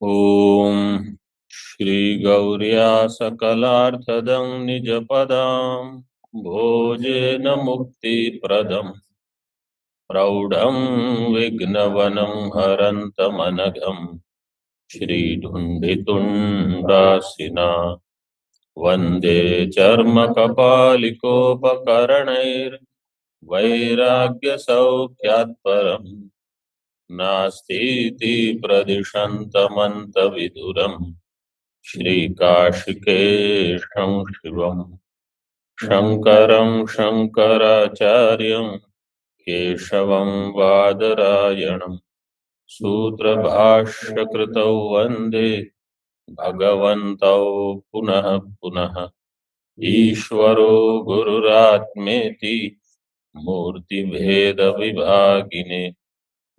ओम श्री गौर्या सकलार्थदं निजपदां भोजेन मुक्तिप्रदं प्रौढं विघ्नवनं हरन्तमनघं श्रीधुण्डितुण्डासिना वन्दे चर्मकपालिकोपकरणैर्वैराग्यसौख्यात्परम् नास्तीति प्रदिशन्तमन्तविदुरम् श्रीकाशिकेशं शिवम् शङ्करं शङ्कराचार्यं केशवं बादरायणं सूत्रभाष्यकृतौ वन्दे भगवन्तौ पुनः पुनः। ईश्वरो गुरुरात्मेति मूर्तिभेदविभागिने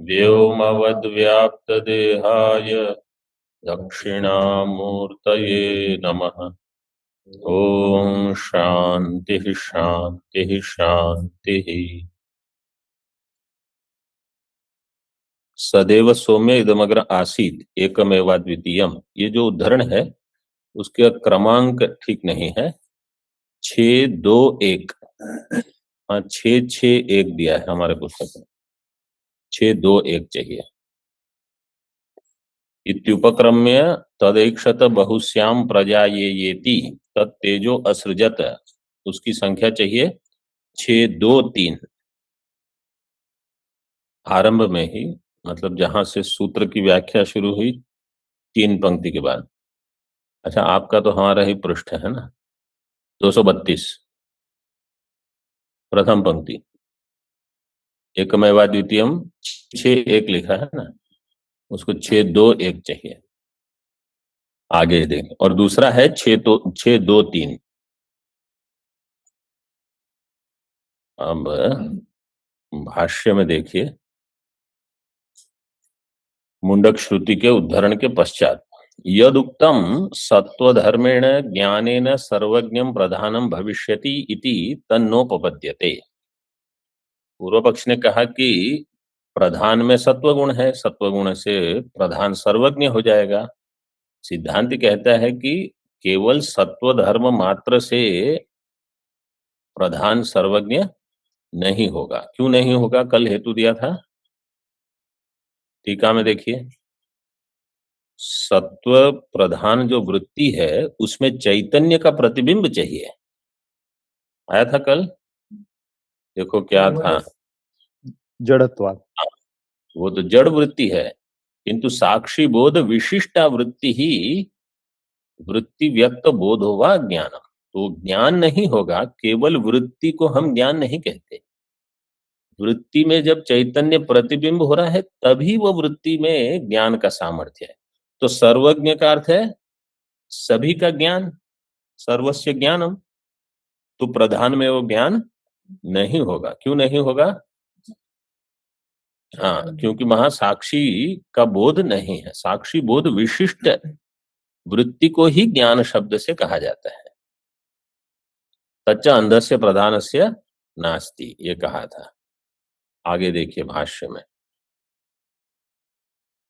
व्योमवद्व्याप्तदेहाय दक्षिणामूर्तये नमः। ओम शांति शांति शांति। सदैव सौम्य इदमग्र आसीत एकमेवाद्वितीयम, ये जो उद्धरण है उसके क्रमांक ठीक नहीं है। 621, हाँ 661 दिया है हमारे पुस्तक में, 621 चाहिए। इत्युपक्रम्य तदैक्षत बहुश्याम प्रजा येति तत्तेजो असृजत, उसकी संख्या चाहिए 623। आरंभ में ही, मतलब जहां से सूत्र की व्याख्या शुरू हुई 3 पंक्ति के बाद। अच्छा, आपका तो हमारा ही पृष्ठ है ना, 232 प्रथम पंक्ति, एकमेवा द्वितीयम 6-1 लिखा है ना, उसको 6-2-1 चाहिए। आगे देखें, और दूसरा है 6-2-3। अब भाष्य में देखिए, मुंडक श्रुति के उद्धरण के पश्चात यदुक्तम सत्वधर्मेण ज्ञानेन सर्वज्ञं प्रधानम भविष्यति इति तन्नोपपद्यते। पूर्व पक्ष ने कहा कि प्रधान में सत्वगुण है, सत्वगुण से प्रधान सर्वज्ञ हो जाएगा। सिद्धांत कहता है कि केवल सत्वधर्म मात्र से प्रधान सर्वज्ञ नहीं होगा। क्यों नहीं होगा? कल हेतु दिया था, टीका में देखिए। सत्व प्रधान जो वृत्ति है उसमें चैतन्य का प्रतिबिंब चाहिए, आया था कल। देखो क्या था, जड़त्वाद। वो तो जड़ वृत्ति है, किंतु साक्षी बोध विशिष्टा वृत्ति ही वृत्ति व्यक्त बोध होगा ज्ञानम। तो ज्ञान नहीं होगा, केवल वृत्ति को हम ज्ञान नहीं कहते। वृत्ति में जब चैतन्य प्रतिबिंब हो रहा है तभी वो वृत्ति में ज्ञान का सामर्थ्य है। तो सर्वज्ञ का अर्थ है सभी का ज्ञान, सर्वस्य ज्ञानम। तो प्रधान में वो ज्ञान नहीं होगा। क्यों नहीं होगा? हाँ, क्योंकि वहां साक्षी का बोध नहीं है। साक्षी बोध विशिष्ट वृत्ति को ही ज्ञान शब्द से कहा जाता है। तच्च अंधस्य प्रधानस्य नास्ति, ये कहा था। आगे देखिए भाष्य में,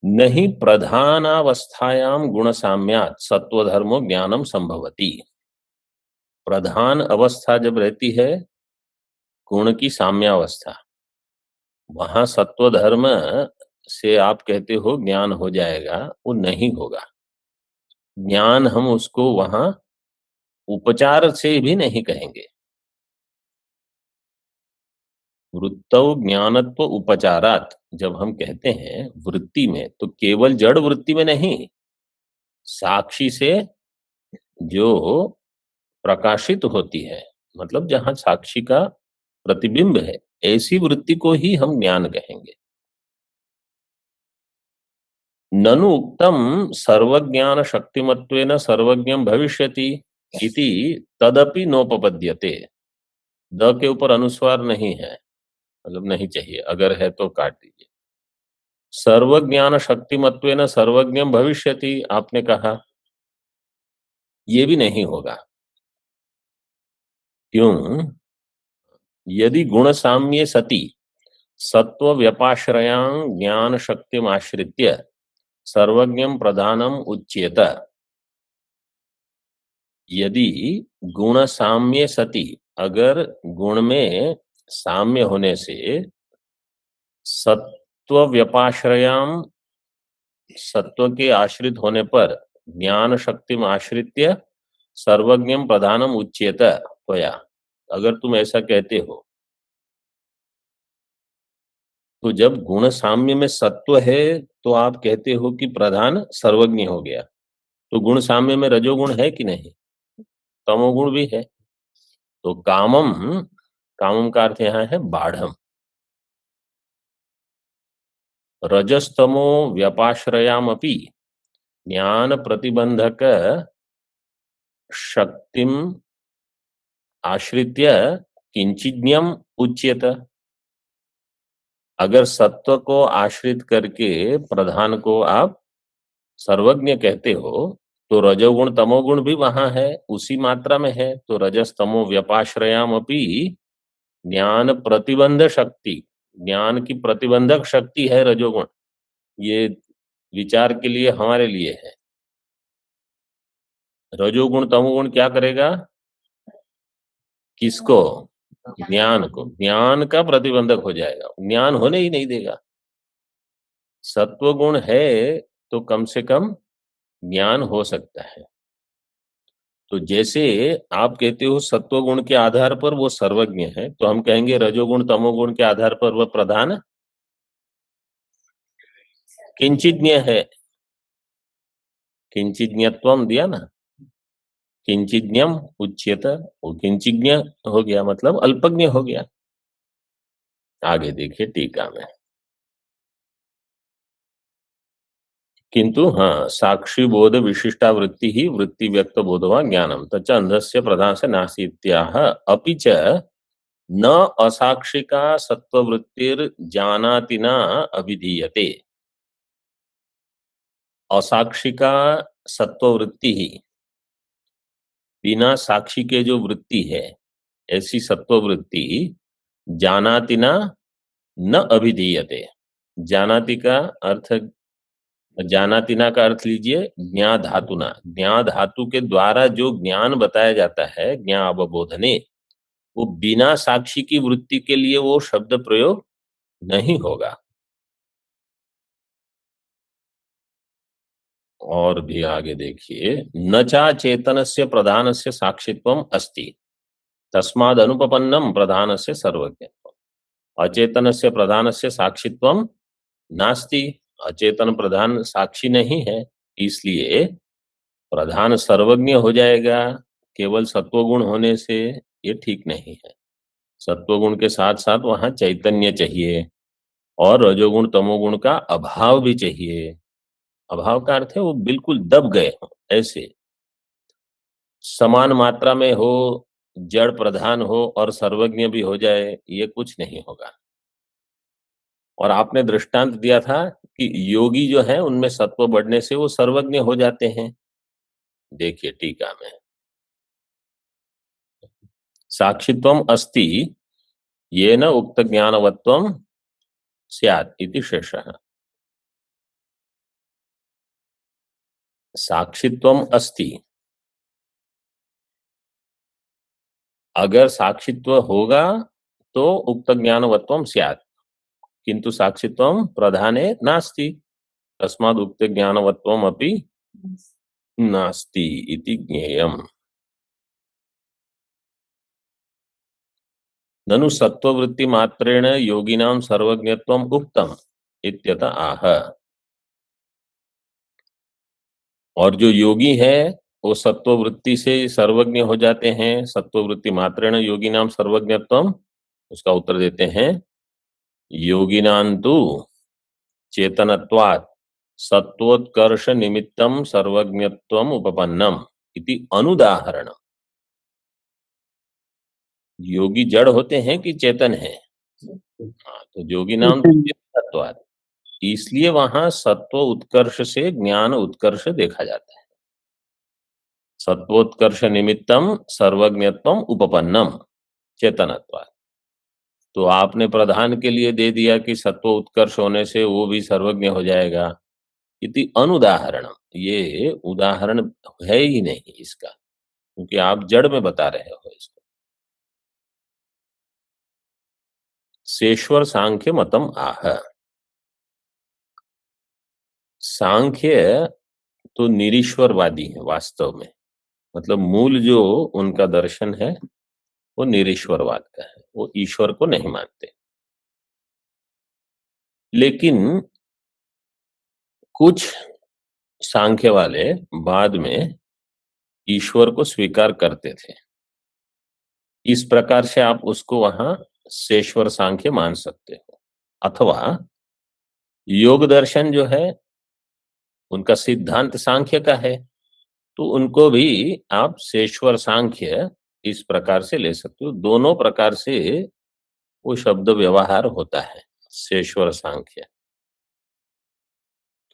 नहीं प्रधानावस्थायाम गुण साम्यात सत्वधर्मो ज्ञानम संभवती। प्रधान अवस्था जब रहती है गुण की साम्यावस्था, वहां सत्वधर्म से आप कहते हो ज्ञान हो जाएगा, वो नहीं होगा। ज्ञान हम उसको वहां उपचार से भी नहीं कहेंगे। वृत्तौ ज्ञानत्व उपचारात जब हम कहते हैं वृत्ति में, तो केवल जड़ वृत्ति में नहीं, साक्षी से जो प्रकाशित होती है, मतलब जहां साक्षी का प्रतिबिंब है, ऐसी वृत्ति को ही हम ज्ञान कहेंगे। ननु उक्तम सर्वज्ञान शक्तिमत्वेन सर्वज्ञम भविष्यति इति तदपि नोपपद्यते। द के ऊपर अनुस्वार नहीं है, मतलब नहीं चाहिए, अगर है तो काट दीजिए। सर्वज्ञान शक्तिमत्वेन सर्वज्ञम भविष्यति आपने कहा, ये भी नहीं होगा। क्यों? यदि गुण साम्ये सति सत्व व्यपाश्रयां ज्ञान शक्तिमाश्रित्य सर्वज्ञम प्रधानम उच्येत। यदि गुण साम्य सति, अगर गुण में साम्य होने से सत्व व्यपाश्रयाम, सत्व के आश्रित होने पर ज्ञान शक्तिम आश्रित्य सर्वज्ञम प्रधानम उच्येत त्वया, अगर तुम ऐसा कहते हो तो जब गुण साम्य में सत्व है तो आप कहते हो कि प्रधान सर्वज्ञ हो गया। तो गुण साम्य में रजोगुण है कि नहीं? तमोगुण भी है। तो कामम, कामम का अर्थ यहां है बाढ़म। रजस्तमो व्यपाश्रयामपि ज्ञान प्रतिबंधक शक्तिम आश्रित्य किंचिज्ञम उच्यत। अगर सत्व को आश्रित करके प्रधान को आप सर्वज्ञ कहते हो तो रजोगुण तमोगुण भी वहां है, उसी मात्रा में है। तो रजस तमो व्यपाश्रयाम अपनी ज्ञान प्रतिबंध शक्ति, ज्ञान की प्रतिबंधक शक्ति है रजोगुण। ये विचार के लिए हमारे लिए है। रजोगुण तमोगुण क्या करेगा? किसको? ज्ञान को। ज्ञान का प्रतिबंधक हो जाएगा, ज्ञान होने ही नहीं देगा। सत्वगुण है तो कम से कम ज्ञान हो सकता है। तो जैसे आप कहते हो सत्वगुण के आधार पर वो सर्वज्ञ है, तो हम कहेंगे रजोगुण तमोगुण के आधार पर वह प्रधान किंचिज्ञ है। किंचिज्ञत्वम दिया ना, किंचिज्ञम उच्यत, वो किंचिज्ञ हो गया मतलब अल्पज्ञ हो गया। आगे देखिए टीका में। किंतु हाँ, साक्षी बोध विशिष्टा वृत्ति ही वृत्ति व्यक्त बोधवा ज्ञानम तच्च अंधस्य प्रधान से नासीत्याह अपि च न असाक्षिका सत्ववृत्तिर जानातिना अभिधीयते। असाक्षिका सत्ववृत्ति ही, बिना साक्षी के जो वृत्ति है ऐसी सत्ववृत्ति जानातिना न अभिधीयते। जानाति का अर्थ, जानातिना का अर्थ लीजिए ज्ञा धातुना, ज्ञा धातु के द्वारा जो ज्ञान बताया जाता है ज्ञा अवबोधने, वो बिना साक्षी की वृत्ति के लिए वो शब्द प्रयोग नहीं होगा। और भी आगे देखिए, न चा चेतनस्य प्रधानस्य साक्षित्वम अस्ति तस्माद अनुपपन्नम प्रधानस्य सर्वज्ञत्वम। अचेतनस्य प्रधानस्य साक्षित्वम नास्ति, अचेतन प्रधान साक्षी नहीं है, इसलिए प्रधान सर्वज्ञ हो जाएगा केवल सत्वगुण होने से, ये ठीक नहीं है। सत्वगुण के साथ साथ वहां चैतन्य चाहिए और रजोगुण तमोगुण का अभाव भी चाहिए। अभाव का अर्थ है वो बिल्कुल दब गए हो, ऐसे समान मात्रा में हो, जड़ प्रधान हो और सर्वज्ञ भी हो जाए, ये कुछ नहीं होगा। और आपने दृष्टांत दिया था कि योगी जो है उनमें सत्व बढ़ने से वो सर्वज्ञ हो जाते हैं। देखिए टीका में, साक्षित्वम अस्ति येन उक्त ज्ञानवत्वम स्यात् इति शेषः। साक्षित्वम अस्ति, अगर साक्षित्व होगा तो उक्त ज्ञानवत्वम स्यात्, किंतु साक्षित्वम प्रधाने नास्ति तस्माद् उक्त ज्ञानवत्वम अपि नास्ति इति ज्ञेयम्। ननु सत्ववृत्ति मात्रेण योगिनां सर्वज्ञत्वम उक्तम इत्यत आह। और जो योगी है वो सत्ववृत्ति से सर्वज्ञ हो जाते हैं, सत्ववृत्ति मात्रेण योगिनां सर्वज्ञत्वम, उसका उत्तर देते हैं योगिनांतु चेतनत्वात् सत्वोत्कर्ष निमित्तम सर्वज्ञत्वम उपपन्नम इति अनुदाहरणम। योगी जड़ होते हैं कि चेतन है? हाँ, तो योगी नाम चेतनत्वात्, इसलिए वहां सत्व उत्कर्ष से ज्ञान उत्कर्ष देखा जाता है। सत्वोत्कर्ष निमित्तम सर्वज्ञत्वम उपपन्नम चेतनत्वात्। तो आपने प्रधान के लिए दे दिया कि सत्व उत्कर्ष होने से वो भी सर्वज्ञ हो जाएगा, इति अनुदाहरणम, ये उदाहरण है ही नहीं इसका, क्योंकि आप जड़ में बता रहे हो इसको। सेश्वर सांख्य मतम आह, सांख्य तो निरीश्वरवादी है वास्तव में, मतलब मूल जो उनका दर्शन है वो निरीश्वरवाद का है, वो ईश्वर को नहीं मानते। लेकिन कुछ सांख्य वाले बाद में ईश्वर को स्वीकार करते थे, इस प्रकार से आप उसको वहां सेश्वर सांख्य मान सकते हो। अथवा योग दर्शन जो है उनका सिद्धांत सांख्य का है, तो उनको भी आप सेश्वर सांख्य इस प्रकार से ले सकते हो। दोनों प्रकार से वो शब्द व्यवहार होता है, सेश्वर सांख्य।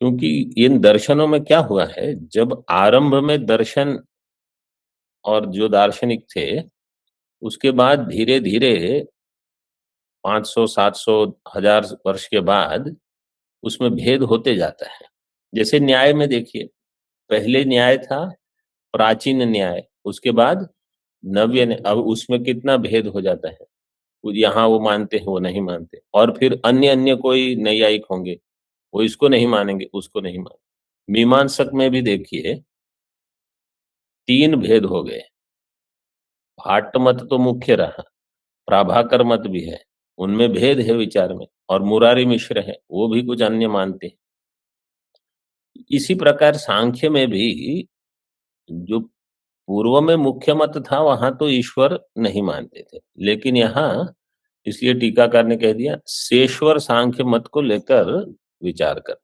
क्योंकि इन दर्शनों में क्या हुआ है, जब आरंभ में दर्शन और जो दार्शनिक थे, उसके बाद धीरे धीरे 500 700 1000 वर्ष के बाद उसमें भेद होते जाता है। जैसे न्याय में देखिए, पहले न्याय था प्राचीन न्याय, उसके बाद नव्य न्याय, अब उसमें कितना भेद हो जाता है। यहाँ वो मानते हैं, वो नहीं मानते, और फिर अन्य अन्य कोई नैयायिक होंगे, वो इसको नहीं मानेंगे, उसको नहीं मानेंगे। मीमांसक में भी देखिए 3 भेद हो गए। भाट्ट मत तो मुख्य रहा, प्राभाकर मत भी है, उनमें भेद है विचार में, और मुरारी मिश्र है, वो भी कुछ अन्य मानते हैं। इसी प्रकार सांख्य में भी जो पूर्व में मुख्य मत था वहां तो ईश्वर नहीं मानते थे, लेकिन यहाँ इसलिए टीकाकार ने कह दिया सेश्वर सांख्य मत को लेकर विचार कर।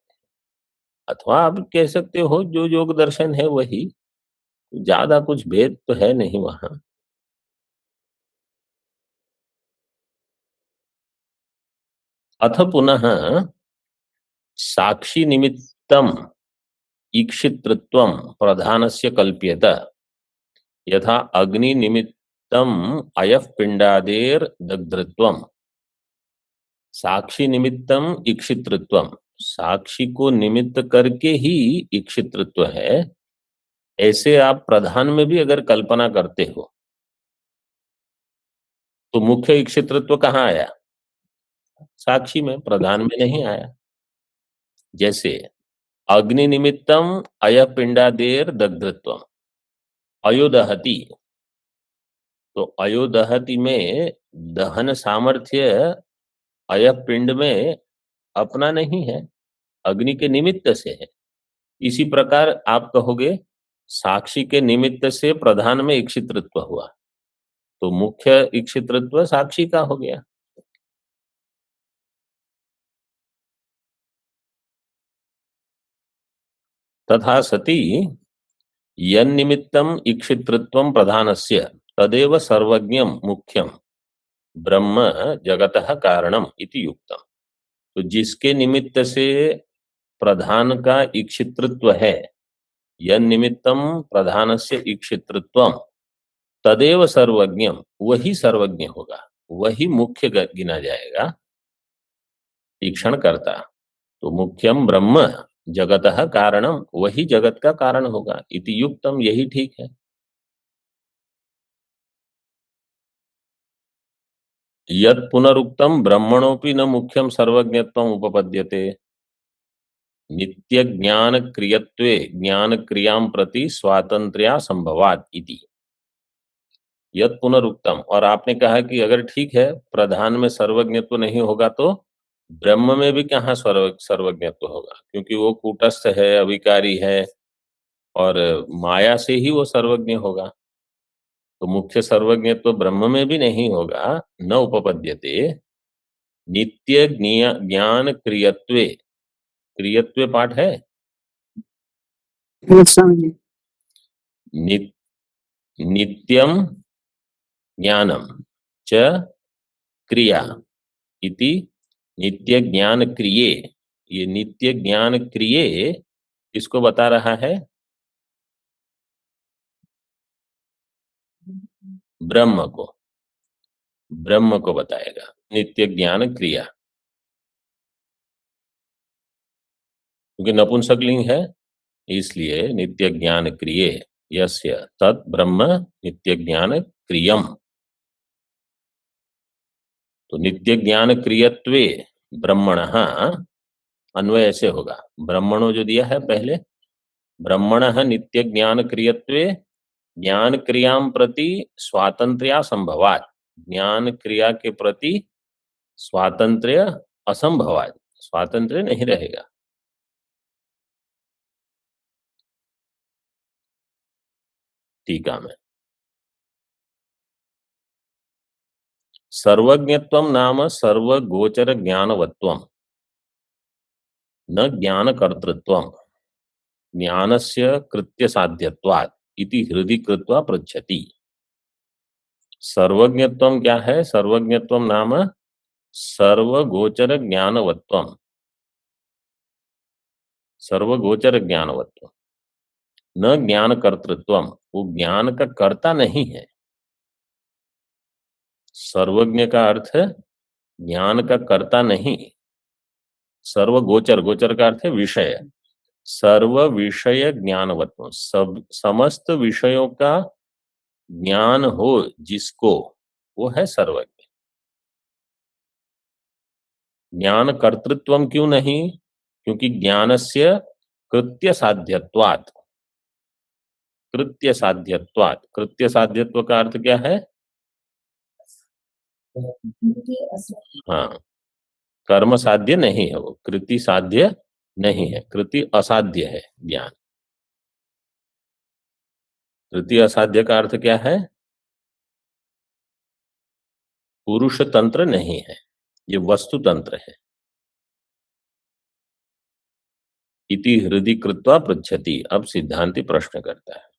अथवा आप कह सकते हो जो योग दर्शन है वही, ज्यादा कुछ भेद तो है नहीं वहां। अथ पुनः साक्षी निमित्तम ईक्षितृत्वम प्रधानस्य कल्प्येत, यथा अग्नि निमित्तम अयः पिंडादेर दग्धृत्वम। साक्षी निमित्तम ईक्षितृत्वम, साक्षी को निमित्त करके ही ईक्षितृत्व है, ऐसे आप प्रधान में भी अगर कल्पना करते हो तो मुख्य ईक्षितृत्व कहाँ आया? साक्षी में, प्रधान में नहीं आया। जैसे अग्नि निमित्तम अय पिंडादेर दग्धत्वम, अयोदहति, तो अयोदहति में दहन सामर्थ्य अय पिंड में अपना नहीं है, अग्नि के निमित्त से है। इसी प्रकार आप कहोगे साक्षी के निमित्त से प्रधान में ईक्षितृत्व हुआ, तो मुख्य ईक्षितृत्व साक्षी का हो गया। तथा सती यन्निमित्तम ईक्षितृत्वम प्रधानस्य तदेव सर्वज्ञम मुख्यम ब्रह्म जगतः कारणम इति युक्तम। तो जिसके निमित्त से प्रधान का ईक्षितृत्व है, यन्निमित्तम प्रधानस्य ईक्षितृत्वम तदेव सर्वज्ञम, वही सर्वज्ञ होगा, वही मुख्य गिना जाएगा, ईक्षण करता। तो मुख्यम ब्रह्म जगतः कारणम, वही जगत का कारण होगा, इति युक्तम, यही ठीक है। यत् पुनरुक्तम ब्रह्मणोपि न मुख्यम सर्वज्ञत्वम उपपद्यते, नित्य ज्ञान क्रियत्वे ज्ञान क्रियाम प्रति स्वातंत्र्या संभवात इति। यत् पुनरुक्तम, और आपने कहा कि अगर ठीक है प्रधान में सर्वज्ञत्व नहीं होगा तो ब्रह्म में भी कहाँ सर्वज्ञत्व होगा, क्योंकि वो कूटस्थ है, अविकारी है, और माया से ही वो सर्वज्ञ होगा। तो मुख्य सर्वज्ञत्व ब्रह्म में भी नहीं होगा। न उपपद्यते नित्य ज्ञान क्रियत्वे, क्रियत्वे पाठ है, नि, नित्यम ज्ञानम च क्रिया इति नित्य ज्ञान क्रिये, ये नित्य ज्ञान क्रिये इसको बता रहा है, ब्रह्म को, ब्रह्म को बताएगा नित्य ज्ञान क्रिया। क्योंकि नपुंसकलिंग है, इसलिए नित्य ज्ञान क्रिये यस्य तत् ब्रह्म नित्य ज्ञान क्रियम। तो नित्य ज्ञान क्रियत्वे ब्रह्मणः, अन्वय ऐसे होगा, ब्रह्मणो जो दिया है पहले, ब्रह्मणः नित्य ज्ञान क्रियत्वे ज्ञान क्रियाम प्रति स्वातंत्र्या संभवात, ज्ञान क्रिया के प्रति स्वातंत्र्य असंभवात, स्वातंत्र्य नहीं रहेगा। टीका में सर्वज्ञत्वम नाम सर्वगोचर ज्ञानवत्वम न ज्ञान कर्तृत्वम ज्ञानस्य कृत्य साध्यत्वात् इति हृदि कृत्वा पृच्छति। सर्वज्ञत्वम क्या है? सर्वज्ञत्वम नाम सर्वगोचर ज्ञानवत्वम, सर्वगोचर ज्ञानवत्वम न ज्ञान कर्तृत्वम, वो ज्ञान का कर्ता नहीं है। सर्वज्ञ का अर्थ है ज्ञान का कर्ता नहीं। सर्वगोचर, गोचर का अर्थ है विषय, सर्व विषय ज्ञानवत्व, सब समस्त विषयों का ज्ञान हो जिसको, वो है सर्वज्ञ। ज्ञान कर्तृत्वम क्यों नहीं? क्योंकि ज्ञानस्य कृत्य साध्यत्वात्, कृत्य साध्यत्वात्, कृत्य साध्यत्व का अर्थ क्या है? हाँ, कर्म साध्य नहीं है, वो कृति साध्य नहीं है, कृति असाध्य है ज्ञान। कृति असाध्य का अर्थ क्या है? पुरुष तंत्र नहीं है, ये वस्तु तंत्र है। इति हृदि कृत्वा पृच्छति, अब सिद्धांति प्रश्न करता है।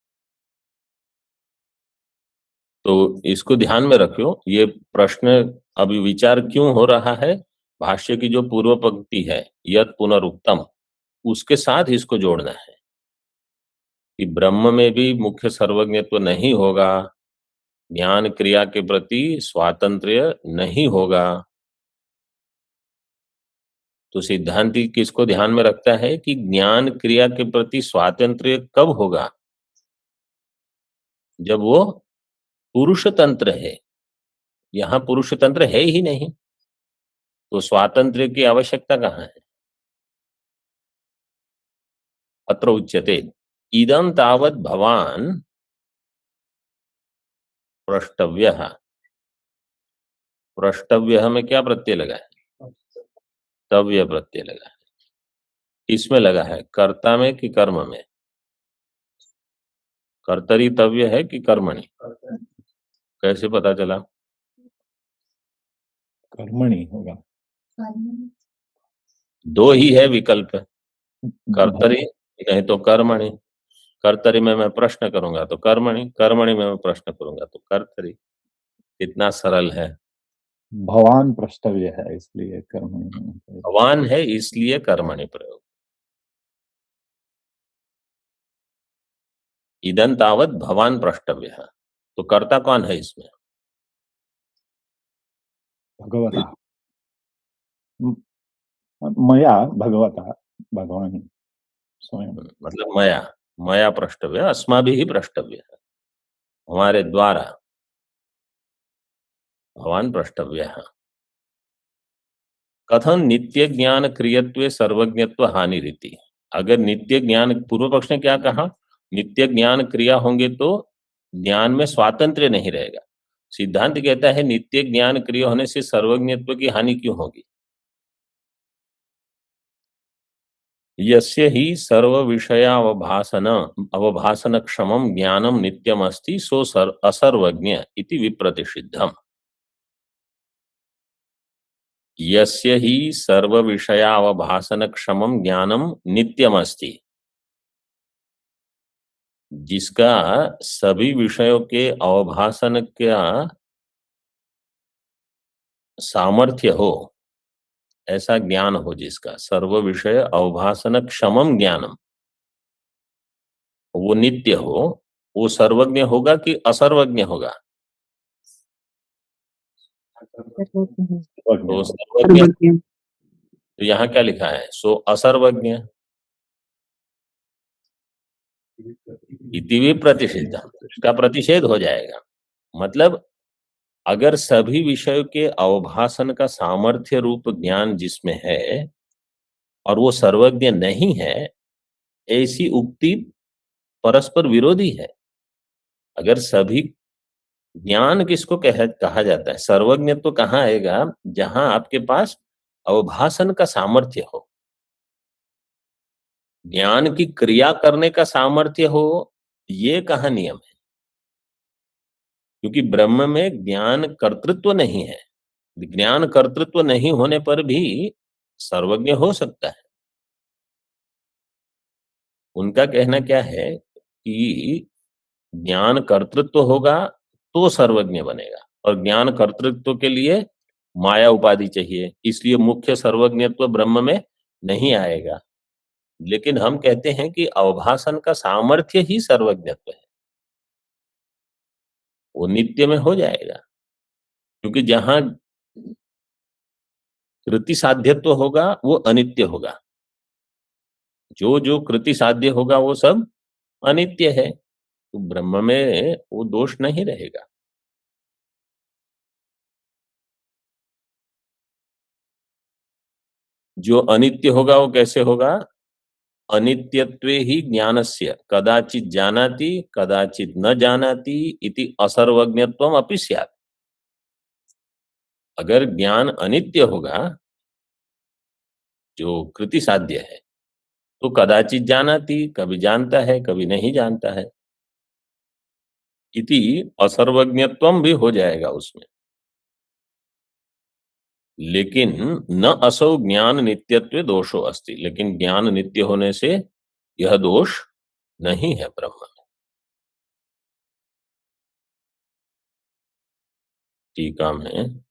तो इसको ध्यान में रखियो, ये प्रश्न अभी विचार क्यों हो रहा है? भाष्य की जो पूर्व पंक्ति है यत पुनरुक्तम, उसके साथ इसको जोड़ना है कि ब्रह्म में भी मुख्य सर्वज्ञत्व नहीं होगा, ज्ञान क्रिया के प्रति स्वातंत्र्य नहीं होगा। तो सिद्धांति किसको ध्यान में रखता है कि ज्ञान क्रिया के प्रति स्वातंत्र्य कब होगा? जब वो पुरुष तंत्र है। यहां पुरुष तंत्र है ही नहीं, तो स्वातंत्र्य की आवश्यकता कहां है? अत्र उच्यते इदं तावत् भवान प्रष्टव्यः। प्रष्टव्यः में क्या प्रत्यय लगा है? तव्य प्रत्यय लगा है। किसमें लगा है? कर्ता में कि कर्म में? कर्तरी तव्य है कि कर्मणि? कैसे पता चला? कर्मणि होगा। दो ही है विकल्प, कर्तरी नहीं तो कर्मणि। कर्तरी में मैं प्रश्न करूंगा तो कर्मणि, कर्मणि में मैं प्रश्न करूंगा तो कर्तरी। कितना सरल है। भवान प्रष्टव्य है इसलिए कर्मणि होना चाहिए। भवान है इसलिए कर्मणि प्रयोग। इदं तावत् भवान प्रष्टव्यः, तो कर्ता कौन है इसमें? भगवता, मया भगवता, भगवान स्वयं। मतलब मया, मया प्रष्टव्य, अस्माभिः प्रष्टव्य, हमारे द्वारा भवान प्रष्टव्यः। कथन नित्य ज्ञान क्रियत्वे सर्वज्ञत्व हानि रीति। अगर नित्य ज्ञान, पूर्व पक्ष ने क्या कहा? नित्य ज्ञान क्रिया होंगे तो ज्ञान में स्वातंत्र्य नहीं रहेगा। सिद्धांत कहता है नित्य ज्ञान क्रिया होने से सर्वज्ञत्व की हानि क्यों होगी? यस्य हि सर्व विषयावभासन अवभासन क्षमम ज्ञानम नित्यम अस्ति सो असर्वज्ञ इति विप्रतिषिद्धम। यस्य हि सर्व विषयावभासन क्षमम ज्ञानम नित्यम अस्ति, जिसका सभी विषयों के अवभासन का सामर्थ्य हो, ऐसा ज्ञान हो जिसका, सर्व विषय अवभासन क्षमम ज्ञानम, वो नित्य हो, वो सर्वज्ञ होगा कि असर्वज्ञ होगा? तो सर्वज्ञ, तो यहाँ क्या लिखा है? सो असर्वज्ञ। इति भी प्रतिषिद्ध, इसका प्रतिषेध हो जाएगा। मतलब अगर सभी विषयों के अवभाषण का सामर्थ्य रूप ज्ञान जिसमें है और वो सर्वज्ञ नहीं है, ऐसी उक्ति परस्पर विरोधी है। अगर सभी ज्ञान किसको कहा जाता है? सर्वज्ञ तो कहाँ आएगा? जहां आपके पास अवभाषण का सामर्थ्य हो, ज्ञान की क्रिया करने का सामर्थ्य हो, ये कहाँ नियम है? क्योंकि ब्रह्म में ज्ञान कर्तृत्व नहीं है। ज्ञान कर्तृत्व नहीं होने पर भी सर्वज्ञ हो सकता है। उनका कहना क्या है कि ज्ञान कर्तृत्व होगा तो सर्वज्ञ बनेगा, और ज्ञान कर्तृत्व के लिए माया उपाधि चाहिए, इसलिए मुख्य सर्वज्ञत्व ब्रह्म में नहीं आएगा। लेकिन हम कहते हैं कि अवभाषण का सामर्थ्य ही सर्वज्ञत्व है, वो नित्य में हो जाएगा। क्योंकि जहां कृति साध्यत्व होगा वो अनित्य होगा, जो जो कृति साध्य होगा वो सब अनित्य है, तो ब्रह्म में वो दोष नहीं रहेगा। जो अनित्य होगा वो कैसे होगा? अनित्यत्वे ही ज्ञानस्य कदाचित जानाति कदाचित न जानाति इति असर्वज्ञत्वम अपि स्यात्। अगर ज्ञान अनित्य होगा, जो कृति साध्य है, तो कदाचित जानाति, कभी जानता है कभी नहीं जानता है, इति असर्वज्ञत्वम भी हो जाएगा उसमें। लेकिन न असौ ज्ञान नित्यत्वे दोषो अस्ति, लेकिन ज्ञान नित्य होने से यह दोष नहीं है ब्रह्म में। टीका में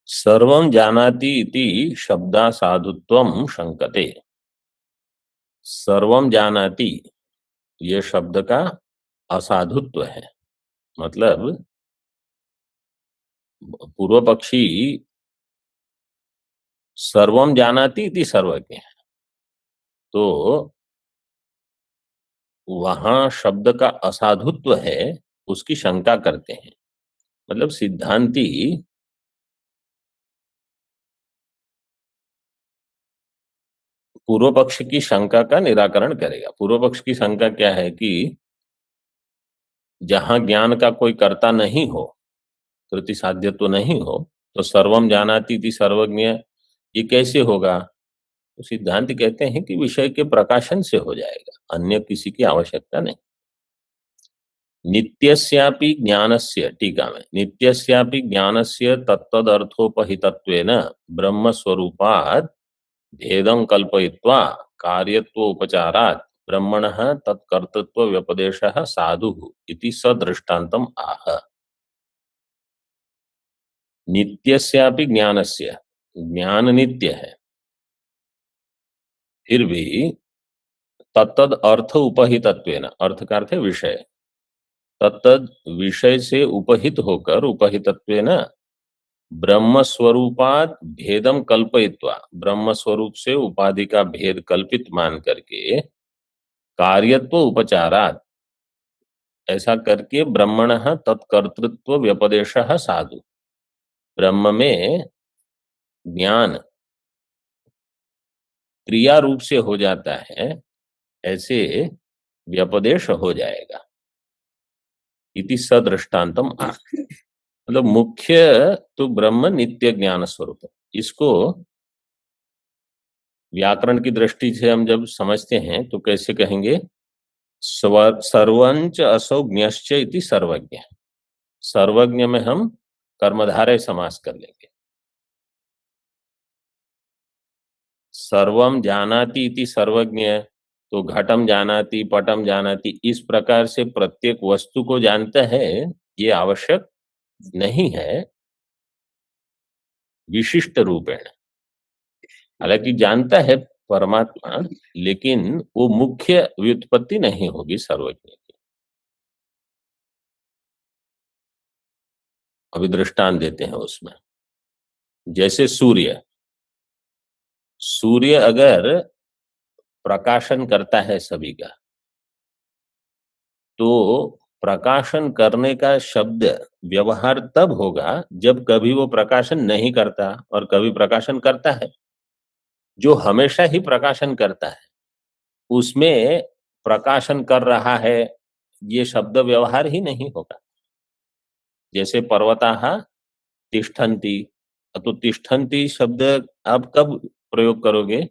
सर्वं जानाति इति शब्दासाधुत्वं शंकते। सर्वं जानाति ये शब्द का असाधुत्व है। मतलब पूर्व पक्षी सर्वम जानाति इति सर्वज्ञ है, तो वहां शब्द का असाधुत्व है, उसकी शंका करते हैं। मतलब सिद्धांती पूर्व पक्ष की शंका का निराकरण करेगा। पूर्व पक्ष की शंका क्या है कि जहां ज्ञान का कोई कर्ता नहीं हो, कृति साध्य तो नहीं हो, तो सर्वम जानाति इति सर्वज्ञ ये कैसे होगा? तो सिद्धांत कहते हैं कि विषय के प्रकाशन से हो जाएगा, अन्य किसी की आवश्यकता नहीं। नित्यस्यापि ज्ञानस्य, टीका में, नित्यस्यापि ज्ञानस्य तत्तदर्थोपहितत्वेन ब्रह्म स्वरूपात् भेदं कल्पयित्वा कार्यत्वोपचारात् ब्रह्मणः तत्कर्तृत्व व्यपदेशः साधुः इति सदृष्टान्तम् आह। नित्यस्यापि ज्ञानस्य, ज्ञान नित्य है, फिर भी तत्तद अर्थ उपहितत्वेन, अर्थ का अर्थ है विषय, तत्तद विषय से उपहित होकर, उपहितत्वेन ब्रह्म स्वरूपात भेदम कल्पयित्वा, ब्रह्म स्वरूप से उपाधि का भेद कल्पित मान करके कार्यत्व उपचारात, ऐसा करके ब्रह्मणः तत्कर्तृत्व व्यपदेशः साधु, ब्रह्म में ज्ञान क्रिया रूप से हो जाता है, ऐसे व्यपदेश हो जाएगा। इति सदृष्टान्तम आह। मतलब मुख्य तो ब्रह्म नित्य ज्ञान स्वरूप है। इसको व्याकरण की दृष्टि से हम जब समझते हैं तो कैसे कहेंगे? सर्वंच असौ ज्ञश्च इति सर्वज्ञ। सर्वज्ञ में हम कर्मधारय समास कर लेंगे। सर्वम जानाति इति सर्वज्ञ, तो घटम जानाति पटम जानाति, इस प्रकार से प्रत्येक वस्तु को जानता है, ये आवश्यक नहीं है विशिष्ट रूपेण। हालांकि जानता है परमात्मा, लेकिन वो मुख्य व्युत्पत्ति नहीं होगी सर्वज्ञ की। अभी दृष्टांत देते हैं उसमें। जैसे सूर्य, सूर्य अगर प्रकाशन करता है सभी का, तो प्रकाशन करने का शब्द व्यवहार तब होगा जब कभी वो प्रकाशन नहीं करता और कभी प्रकाशन करता है। जो हमेशा ही प्रकाशन करता है, उसमें प्रकाशन कर रहा है ये शब्द व्यवहार ही नहीं होगा। जैसे पर्वताः तिष्ठन्ति, तो तिष्ठन्ति शब्द आप कब प्रयोग करोगे?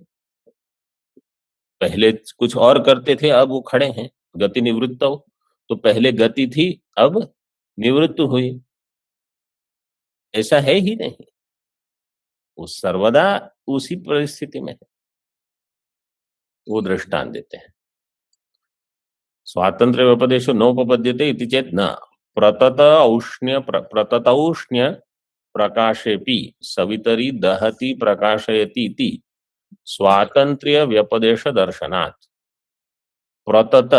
पहले कुछ और करते थे, अब वो खड़े हैं, गति निवृत्त हो। तो पहले गति थी, अब निवृत्त हुई, ऐसा है ही नहीं। वो सर्वदा उसी परिस्थिति में है। वो दृष्टांत देते हैं। स्वातंत्र्य व्यपदेशो नोपपद्यते इति चेत न प्रततौष्ण्य प्रकाशेपि सवितरी दहति प्रकाशयति इति स्वातंत्र्य व्यपदेश दर्शनात्। प्रतत,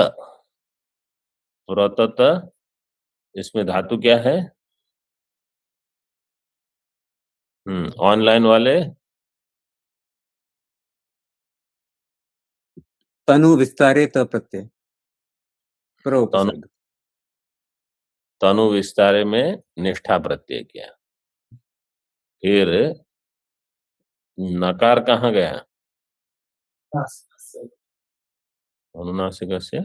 प्रतत इसमें धातु क्या है? ऑनलाइन वाले तनु विस्तारे त प्रत्यय उपसर्ग। तनु विस्तारे में निष्ठा प्रत्यय किया। फिर नकार कहाँ गया? अनुनासिकस्य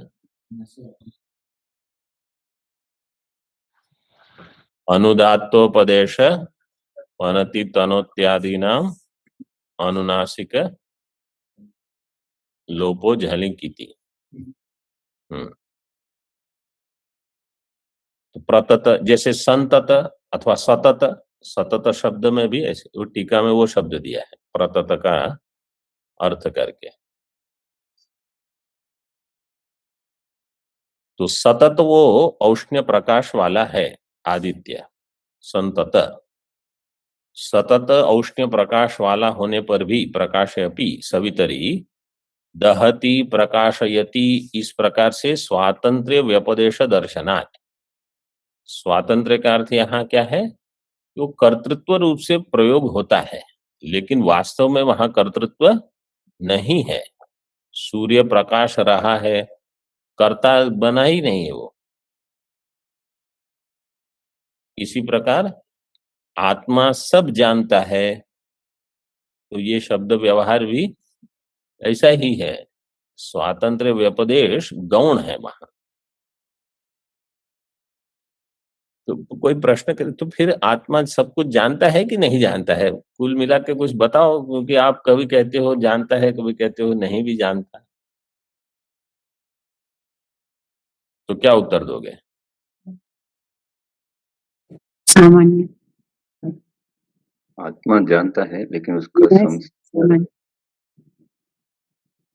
अनुदात्तोपदेश वनति तनोत्यादीनाम अनुनासिक लोपो झलिंकिति। तो प्रतत जैसे संतत अथवा सतत, सतत शब्द में भी ऐसे, वो टीका में वो शब्द दिया है प्रतत का अर्थ करके। तो सतत वो औष्ण्य प्रकाश वाला है आदित्य, संतत सतत औष्ण्य प्रकाश वाला होने पर भी प्रकाशयपि सवितरी दहति प्रकाशयति, इस प्रकार से स्वातंत्र्य व्यपदेश दर्शनात्। स्वातंत्र्य का अर्थ यहाँ क्या है? वो कर्तृत्व रूप से प्रयोग होता है, लेकिन वास्तव में वहां कर्तृत्व नहीं है। सूर्य प्रकाश रहा है, कर्ता बना ही नहीं है वो। इसी प्रकार आत्मा सब जानता है, तो ये शब्द व्यवहार भी ऐसा ही है। स्वातंत्र्य व्यपदेश गौण है वहां। तो कोई प्रश्न करे तो फिर आत्मा सब कुछ जानता है कि नहीं जानता है? कुल मिला के कुछ बताओ, क्योंकि आप कभी कहते हो जानता है, कभी कहते हो नहीं भी जानता। तो क्या उत्तर दोगे? सामान्य। आत्मा जानता है लेकिन उसका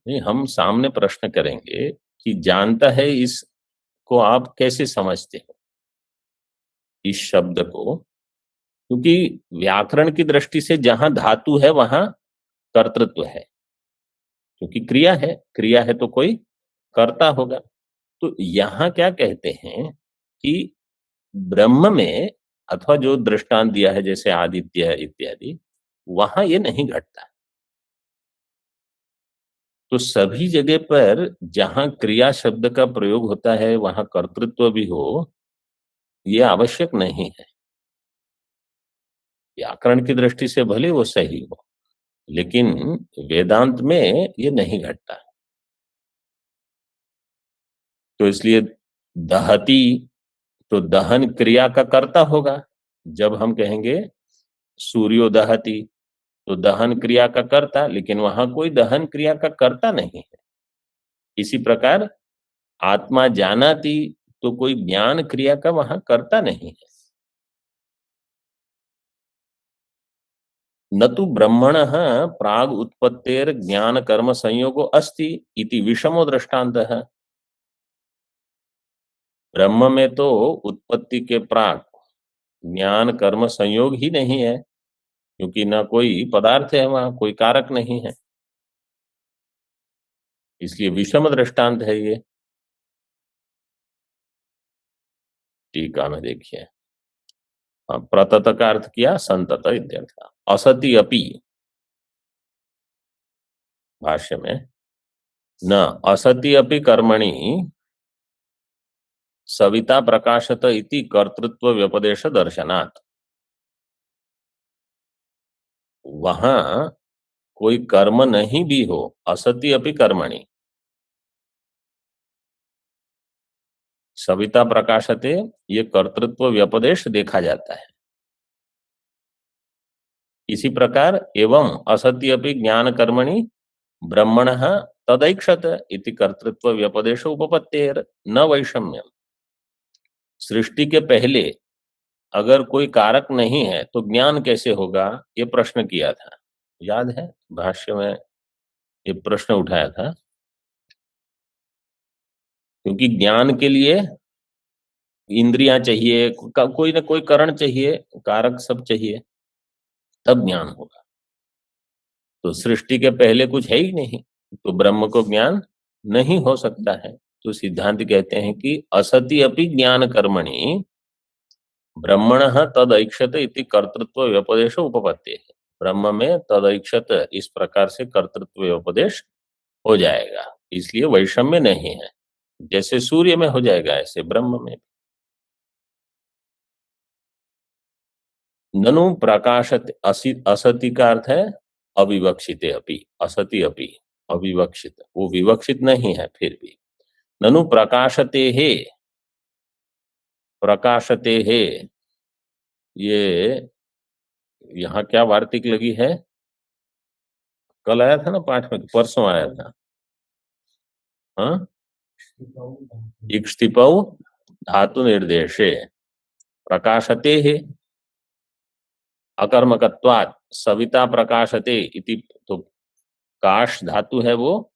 नहीं, हम सामने प्रश्न करेंगे कि जानता है, इसको आप कैसे समझते हो इस शब्द को? क्योंकि व्याकरण की दृष्टि से जहां धातु है वहां कर्तृत्व है, क्योंकि क्रिया है तो कोई कर्ता होगा। तो यहां क्या कहते हैं कि ब्रह्म में अथवा जो दृष्टांत दिया है जैसे आदित्य इत्यादि, वहां ये नहीं घटता। तो सभी जगह पर जहां क्रिया शब्द का प्रयोग होता है वहां कर्तृत्व भी हो, ये आवश्यक नहीं है। व्याकरण की दृष्टि से भले वो सही हो, लेकिन वेदांत में ये नहीं घटता। तो इसलिए दहती, तो दहन क्रिया का कर्ता होगा। जब हम कहेंगे सूर्यो दहती, तो दहन क्रिया का कर्ता, लेकिन वहां कोई दहन क्रिया का कर्ता नहीं है। इसी प्रकार आत्मा जानाति, तो कोई ज्ञान क्रिया का वहां कर्ता नहीं है। न तो ब्रह्मणः प्राग उत्पत्तेर ज्ञान कर्म संयोगो अस्ति इति विषमो दृष्टान्तः। ब्रह्म में तो उत्पत्ति के प्राग ज्ञान कर्म संयोग ही नहीं है, क्योंकि ना कोई पदार्थ है वहां, कोई कारक नहीं है, इसलिए विषम दृष्टांत है ये। टीका में देखिए, प्रतत का अर्थ किया संतत इत्यर्थ। असति अपि भाष्य में न असति अपि कर्मणि सविता प्रकाशत इति कर्तृत्व व्यपदेश दर्शनात्। वहां कोई कर्म नहीं भी हो, असति अपि कर्मणि सविता प्रकाशते, ये कर्तृत्व व्यपदेश देखा जाता है। इसी प्रकार एवं असति अपि ज्ञान कर्मणि ब्रह्मणः तदैक्षत इति कर्तृत्व व्यपदेश उपपत्तेर न वैषम्यम। सृष्टि के पहले अगर कोई कारक नहीं है तो ज्ञान कैसे होगा, ये प्रश्न किया था, याद है? भाष्य में ये प्रश्न उठाया था। क्योंकि ज्ञान के लिए इंद्रियां चाहिए, कोई ना कोई कारण चाहिए, कारक सब चाहिए, तब ज्ञान होगा। तो सृष्टि के पहले कुछ है ही नहीं, तो ब्रह्म को ज्ञान नहीं हो सकता है। तो सिद्धांत कहते हैं कि असति अपि ज्ञान कर्मणि ब्रह्मणः तदैक्षत इति कर्तृत्व व्यपदेश उपपत्ति। ब्रह्म में तदैक्षत इस प्रकार से कर्तृत्व व्यपदेश हो जाएगा, इसलिए वैषम्य नहीं है। जैसे सूर्य में हो जाएगा ऐसे ब्रह्म में। ननु प्रकाशत, असति का अर्थ है अविवक्षिते अपि, असति अपि अविवक्षित, वो विवक्षित नहीं है फिर भी। ननु प्रकाशते है, प्रकाशते है, ये यहाँ क्या वार्तिक लगी है? कल आया था ना पाठ में, परसों आया था। हाँ, इक्ष्तिपौ धातु निर्देशे प्रकाशते है अकर्मकत्वात् सविता प्रकाशते इति। तो काश धातु है वो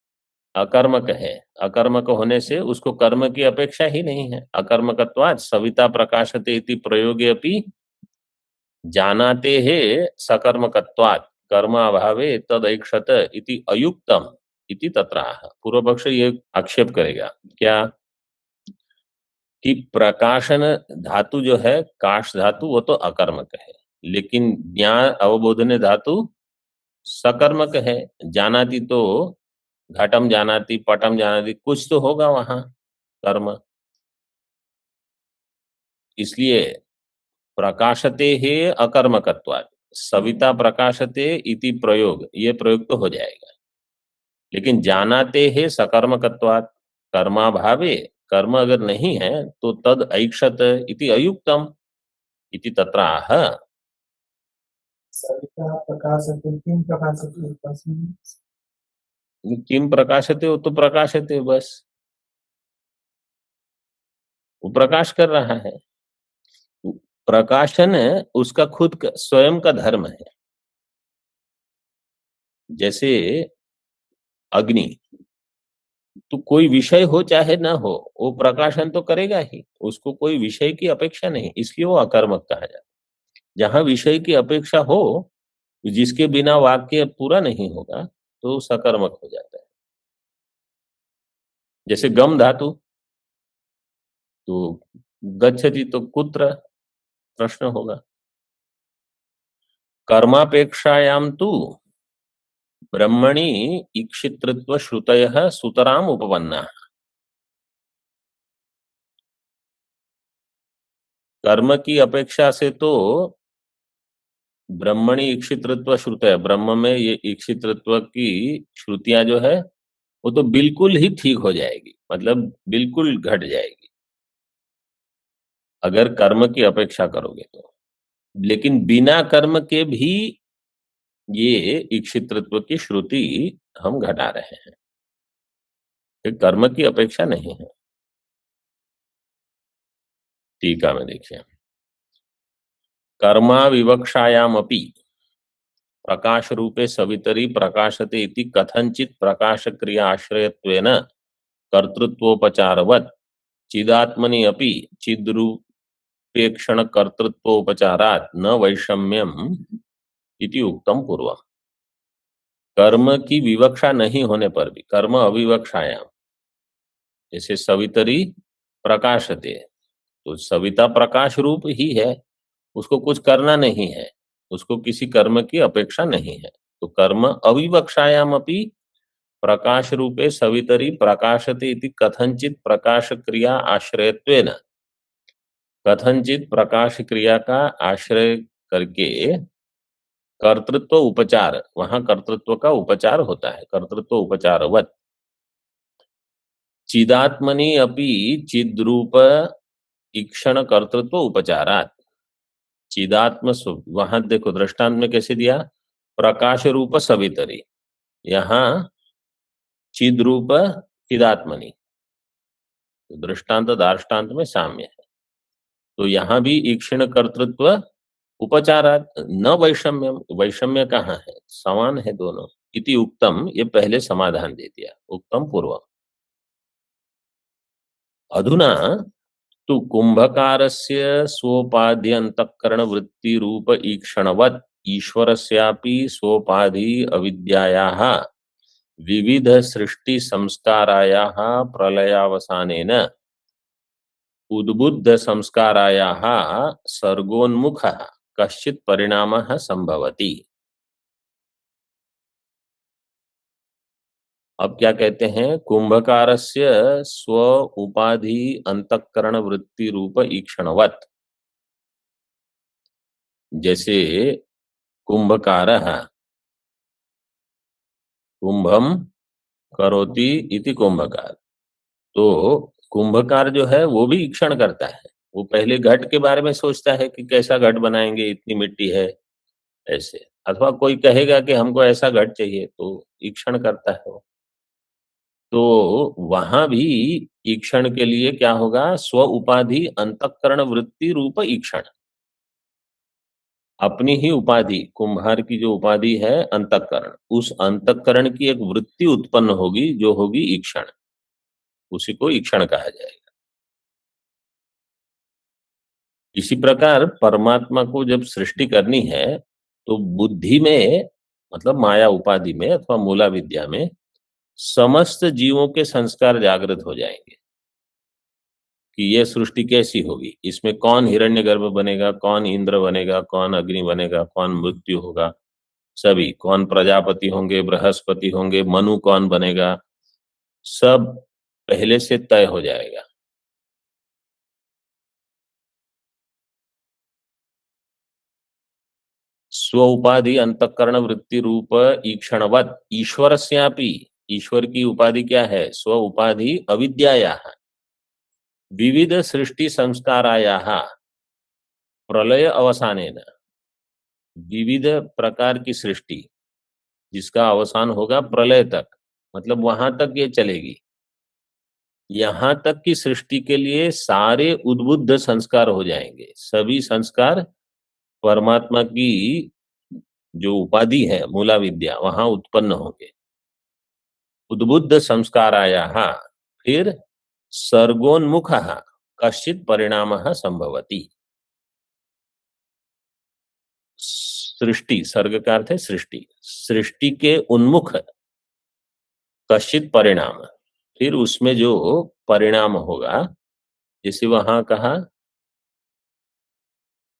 अकर्मक है, अकर्मक होने से उसको कर्म की अपेक्षा ही नहीं है। अकर्मकत्वात् सविता प्रकाशते इति प्रयोगे अपि जानाते है सकर्मकत्वात् कर्माभावे तदैक्षत इति अयुक्तम इति तत्राह। पूर्व पक्ष ये आक्षेप करेगा क्या कि प्रकाशन धातु जो है काश धातु वो तो अकर्मक है, लेकिन ज्ञान अवबोधने धातु सकर्मक है। जानाति तो घटम जानाति, पटम जानाति, कुछ तो होगा वहां कर्म। इसलिए प्रकाशते है अकर्मकत्वात् सविता प्रकाशते इति प्रयोग, ये प्रयोग तो हो जाएगा। लेकिन जानाते है सकर्मकत्वात् कर्माभावे, कर्म अगर नहीं है तो तद ऐक्षत इति अयुक्तम इति तत्राह। सविता प्रकाशते, किम प्रकाशते? तस्मिन् किम प्रकाशते, वो तो प्रकाशते, बस वो प्रकाश कर रहा है। प्रकाशन उसका खुद का स्वयं का धर्म है। जैसे अग्नि, तो कोई विषय हो चाहे ना हो, वो प्रकाशन तो करेगा ही, उसको कोई विषय की अपेक्षा नहीं, इसलिए वो अकर्मक कहा जाता है। जहां विषय की अपेक्षा हो, जिसके बिना वाक्य पूरा नहीं होगा, तो सकर्मक हो जाता है। जैसे गम धातु, तो गच्छति तो कुत्र प्रश्न होगा। कर्मापेक्षायाम तु ब्रह्मणि ईक्षितृत्व श्रुतयः सुतराम उपपन्ना। कर्म की अपेक्षा से तो ब्रह्मणि ईक्षितृत्व श्रुतय, ब्रह्म में ये ईक्षितृत्व की श्रुतियां जो है वो तो बिल्कुल ही ठीक हो जाएगी, मतलब बिल्कुल घट जाएगी अगर कर्म की अपेक्षा करोगे तो। लेकिन बिना कर्म के भी ये ईक्षितृत्व की श्रुति हम घटा रहे हैं, कि कर्म की अपेक्षा नहीं है। टीका में देखिए, कर्मा विवक्षायाम अपि प्रकाश रूपे सवितरी प्रकाशते इति कथंचित प्रकाश क्रिया आश्रयत्वेन कर्तृत्वोपचारवत् चिदात्मनि अपि चिद्रूपेक्षण कर्तृत्वोपचारात् न वैषम्यम इति उक्तम पूर्वम। कर्म की विवक्षा नहीं होने पर भी, कर्म अविवक्षायाम, जैसे सवितरी प्रकाशते, तो सविता प्रकाश रूप ही है, उसको कुछ करना नहीं है, उसको किसी कर्म की अपेक्षा नहीं है। तो कर्म अविवक्षायाम अपि प्रकाश रूपे सवितरी प्रकाशते इति कथंचित प्रकाश क्रिया आश्रयत्वेन, कथंचित प्रकाश क्रिया का आश्रय करके कर्तृत्व उपचार, वहां कर्तृत्व का उपचार होता है, कर्तृत्व उपचारवत चिदात्मनि अपि चिद्रूप ईक्षण कर्तृत्व उपचारात, चिदात्म वहां देखो दृष्टांत में कैसे दिया, प्रकाश रूप सवितरी, यहाँ चिद्रूप चिदात्मनि, तो दृष्टांत दार्ष्टान्त में साम्य है। तो यहाँ भी ईक्षण कर्तृत्व उपचारात न वैषम्यम, वैषम्य कहाँ है, समान है दोनों। इति उक्तम, ये पहले समाधान दे दिया, उक्तम पूर्वम। अधुना तु कुंभकारस्य स्वोपाधि अंतःकरण वृत्ति रूप ईक्षणवत् ईश्वरस्यापि स्वोपाधि अविद्यायाः विविध सृष्टि संस्कारायाः प्रलयावसानेन उद्बुद्ध संस्कारायाः सर्गोन्मुखः कश्चित् परिणामः संभवति। अब क्या कहते हैं, कुंभकारस्य स्व उपाधि अंतःकरण वृत्ति रूप ईक्षणवत्, जैसे कुंभकारः कुंभम करोति इति कुंभकार, तो कुंभकार जो है वो भी ईक्षण करता है, वो पहले घट के बारे में सोचता है कि कैसा घट बनाएंगे, इतनी मिट्टी है ऐसे, अथवा कोई कहेगा कि हमको ऐसा घट चाहिए, तो ईक्षण करता है वो। तो वहां भी ईक्षण के लिए क्या होगा, स्व उपाधि अंतःकरण वृत्ति रूप ईक्षण, अपनी ही उपाधि, कुंभार की जो उपाधि है अंतःकरण, उस अंतःकरण की एक वृत्ति उत्पन्न होगी जो होगी ईक्षण, उसी को ईक्षण कहा जाएगा। इसी प्रकार परमात्मा को जब सृष्टि करनी है तो बुद्धि में, मतलब माया उपाधि में अथवा मूला विद्या में समस्त जीवों के संस्कार जागृत हो जाएंगे कि ये सृष्टि कैसी होगी, इसमें कौन हिरण्यगर्भ बनेगा, कौन इंद्र बनेगा, कौन अग्नि बनेगा, कौन मृत्यु होगा, सभी, कौन प्रजापति होंगे, बृहस्पति होंगे, मनु कौन बनेगा, सब पहले से तय हो जाएगा। स्व उपाधि अंतःकरण वृत्ति रूप ईक्षणवत् ईश्वरस्यापि, ईश्वर की उपाधि क्या है, स्व उपाधि अविद्यायाः विविध सृष्टि संस्कारायाः प्रलय अवसानेन, विविध प्रकार की सृष्टि जिसका अवसान होगा प्रलय तक, मतलब वहां तक ये चलेगी, यहां तक की सृष्टि के लिए सारे उद्बुद्ध संस्कार हो जाएंगे, सभी संस्कार परमात्मा की जो उपाधि है मूला विद्या वहां उत्पन्न होंगे। उद्बुद्ध संस्कारायाः फिर सर्गोन्मुखः कश्चित् परिणामः संभवति, सृष्टि, सर्ग का अर्थ है सृष्टि, सृष्टि के उन्मुख कश्चित् परिणाम, फिर उसमें जो परिणाम होगा, जैसे वहां कहा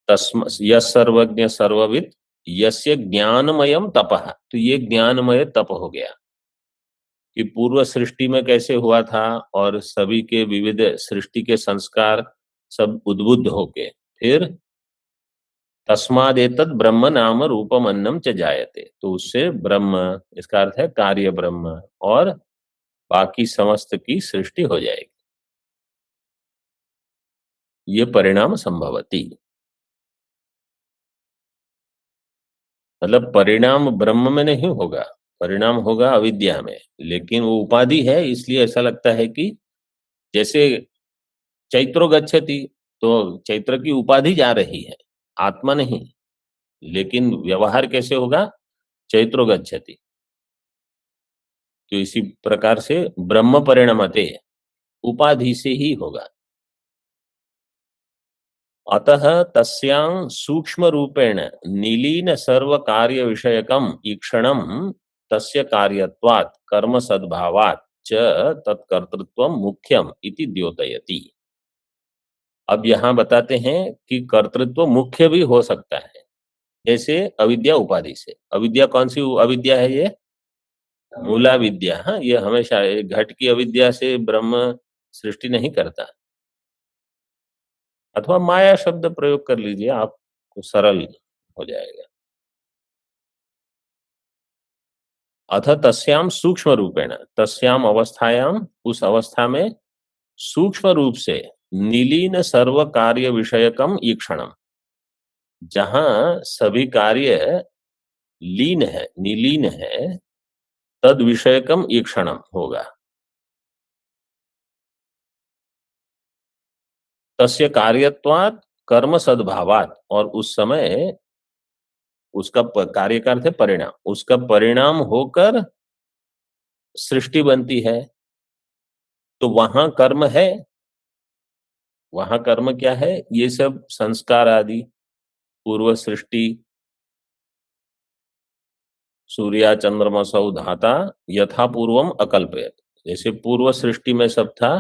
तस्म यस सर्वज्ञ सर्वविद यस्य ज्ञानमयम तपः, तो ये ज्ञानमय तप हो गया कि पूर्व सृष्टि में कैसे हुआ था और सभी के विविध सृष्टि के संस्कार सब उद्बुद्ध होके, फिर तस्मादेतत् ब्रह्म नाम रूपम अन्नम च जायते, तो उससे ब्रह्म, इसका अर्थ है कार्य ब्रह्म, और बाकी समस्त की सृष्टि हो जाएगी, ये परिणाम संभवती, मतलब परिणाम ब्रह्म में नहीं होगा, परिणाम होगा अविद्या में, लेकिन वो उपाधि है इसलिए ऐसा लगता है कि जैसे चैत्रो गच्छति, तो चैत्र की उपाधि जा रही है, आत्मा नहीं, लेकिन व्यवहार कैसे होगा, चैत्रो गच्छति। तो इसी प्रकार से ब्रह्म परिणमते, उपाधि से ही होगा। अतः तस्यां सूक्ष्म रूपेण निलीन सर्व कार्य विषयकम ईक्षणम तस्य कार्यत्वात् कर्म सद्भावात् च तत्कर्तृत्वम मुख्यम इति द्योतयति। अब यहाँ बताते हैं कि कर्तृत्व मुख्य भी हो सकता है, जैसे अविद्या उपाधि से, अविद्या कौन सी अविद्या है, ये मूला विद्या, हाँ, ये हमेशा घट की अविद्या से ब्रह्म सृष्टि नहीं करता। अथवा माया शब्द प्रयोग कर लीजिए, आपको सरल हो जाएगा। अथ तस्याम सूक्ष्म रूपेण, तस्याम अवस्थायाम, उस अवस्था में सूक्ष्म रूप से निलीन सर्व कार्य विषयकम ईक्षणम, जहां सभी कार्य लीन है, निलीन है, तद विषयकम ईक्षणम होगा। तस्य कार्यत्वात् कर्म सद्भावात, और उस समय उसका कार्य का अर्थ है परिणाम, उसका परिणाम होकर सृष्टि बनती है। तो वहां कर्म है, वहां कर्म क्या है? ये सब संस्कार आदि, पूर्व सृष्टि, सूर्या चंद्रमसौ धाता यथा पूर्वम अकल्पयत, जैसे पूर्व सृष्टि में सब था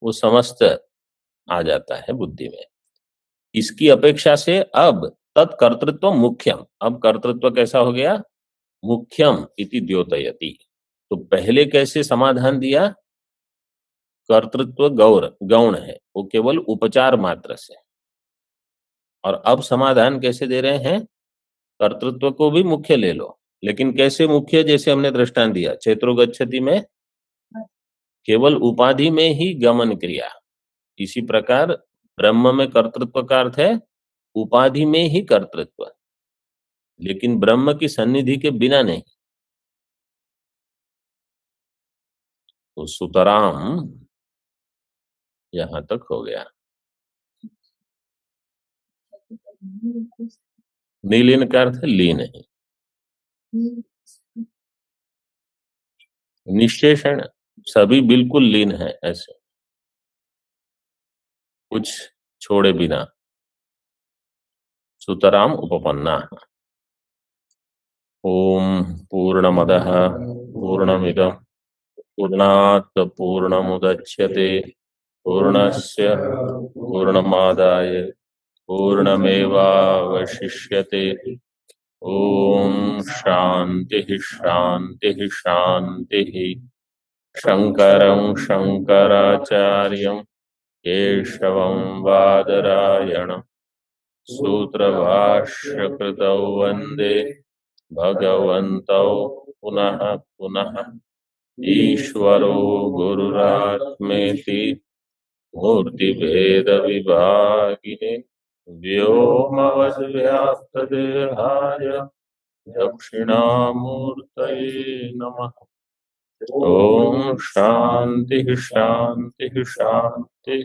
वो समस्त आ जाता है बुद्धि में। इसकी अपेक्षा से अब तत्कर्तृत्व मुख्यम, अब कर्तृत्व कैसा हो गया? मुख्यम इति द्योतयति। तो पहले कैसे समाधान दिया? कर्तृत्व गौण है, वो केवल उपचार मात्र से। और अब समाधान कैसे दे रहे हैं? कर्तृत्व को भी मुख्य ले लो, लेकिन कैसे मुख्य? जैसे हमने दृष्टांत दिया, चैत्रो गच्छति में केवल उपाधि में ही गमन क्रिया, इसी प्रकार ब्रह्म में कर्तृत्व का अर्थ है उपाधि में ही कर्तृत्व, लेकिन ब्रह्म की सन्निधि के बिना नहीं। तो सुतराम यहां तक हो गया। नीलीन का अर्थ है लीन है, निशेषण, सभी बिल्कुल लीन है, ऐसे कुछ छोड़े बिना। सुतराम उपपन्ना। ओम पूर्णमदः पूर्णमिदं पूर्णात् पूर्णमुदच्यते पूर्णस्य पूर्णमादाय पूर्णमेवावशिष्यते। ओम शांति शांति शांति। शंकरं शंकराचार्यं केशवं बादरायणं सूत्रभाष्यकृतौ वन्दे भगवन्तौ पुनः पुनः। ईश्वरो गुरुरात्मेति मूर्तिभेदविभागिने व्योमवद्व्याप्तदेहाय दक्षिणामूर्तये नमः। ओम शांति शांति शांति।